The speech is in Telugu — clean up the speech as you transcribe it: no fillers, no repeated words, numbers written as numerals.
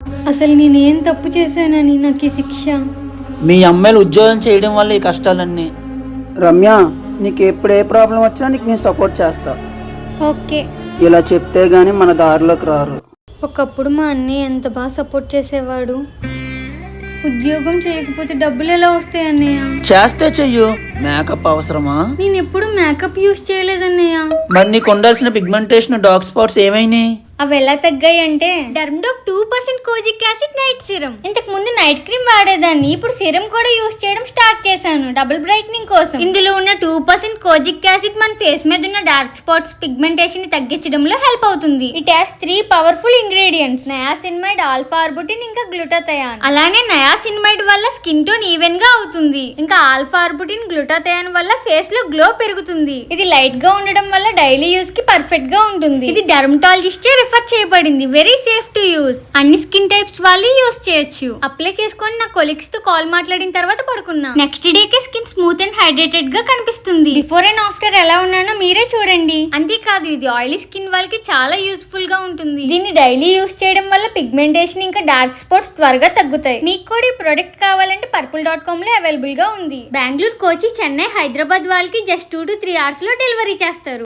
అసలు నేనేం తప్పు చేశానని నాకు ఈ శిక్ష? మీ అమ్మాయిలు ఉద్యోగం చేయడం వల్ల ఈ కష్టాలన్నీ. రమ్య, నీకు ఎప్పుడు ఏ ప్రాబ్లం వచ్చినా నీకు నేను సపోర్ట్ చేస్తా. ఓకే. ఇలా చెప్తే గానీ మన దారిలోకి రారు. ఒకప్పుడు మా అన్నయ్య ఎంత బాగా సపోర్ట్ చేసేవాడు. ఉద్యోగం చేయకపోతే డబ్బులు ఎలా వస్తాయి అన్నయ్య? చేస్తే చెయ్యు. మేకప్ అవసరమా? నేను ఎప్పుడు మేకప్ యూజ్ చేయలేదన్నయ్య. మరి నీకు ఉండాల్సిన పిగ్మెంటేషన్, డార్క్ స్పాట్స్ ఏమైనాయి? అవి ఎలా తగ్గాయి అంటే డర్మ్డాక్ 2% కోజిక్ యాసిడ్ నైట్ సీరం. ఇంతకు ముందు నైట్ క్రీమ్ వాడేదాన్ని, ఇప్పుడు సీరం కూడా యూజ్ చేయడం స్టార్ట్ చేశాను డబుల్ బ్రైట్నింగ్ కోసం. ఇందులో ఉన్న 2% కోజిక్ యాసిడ్ మన ఫేస్ మీద ఉన్న డార్క్ స్పాట్స్, పిగ్మెంటేషన్ ని తగ్గించడంలో హెల్ప్ అవుతుంది. It has 3 powerful ingredients: niacinamide, alpha arbutin, ఇంకా గ్లూటాథయాన్. అలానే నయాసిన్మైడ్ వల్ల స్కిన్ టోన్ ఈవెన్ గా అవుతుంది. ఇంకా ఆల్ఫా ఆర్బుటిన్, గ్లూటాథయాన్ వల్ల ఫేస్ లో గ్లో పెరుగుతుంది. ఇది లైట్ గా ఉండడం వల్ల డైలీ యూజ్ కి పర్ఫెక్ట్ గా ఉంటుంది. ఇది డర్మటాలజిస్ట్ రిఫర్ చేయబడింది. Very safe to use. అన్ని స్కిన్ టైప్స్ వాళ్ళు యూజ్ చేయొచ్చు. అప్లై చేసుకొని నా కొలీగ్స్ తో కాల్ మాట్లాడిన తర్వాత పడుకున్నా. నెక్స్ట్ డే కి స్కిన్ స్మూత్ అండ్ హైడ్రేటెడ్ గా కనిపిస్తుంది. బిఫోర్ అండ్ ఆఫ్టర్ ఎలా ఉన్నానో మీరే చూడండి. అంతేకాదు ఇది ఆయిలీ స్కిన్ వాళ్ళకి చాలా యూస్ఫుల్ గా ఉంటుంది. దీన్ని డైలీ యూజ్ చేయడం వల్ల పిగ్మెంటేషన్ ఇంకా డార్క్ స్పాట్స్ త్వరగా తగ్గుతాయి. మీకు కూడా ఈ ప్రొడక్ట్ కావాలంటే purple.com లో అవైలబుల్ గా ఉంది. బెంగళూరు, కోచి, చెన్నై, హైదరాబాద్ వాళ్ళకి జస్ట్ 2 to 3 hours లో డెలివరీ చేస్తారు.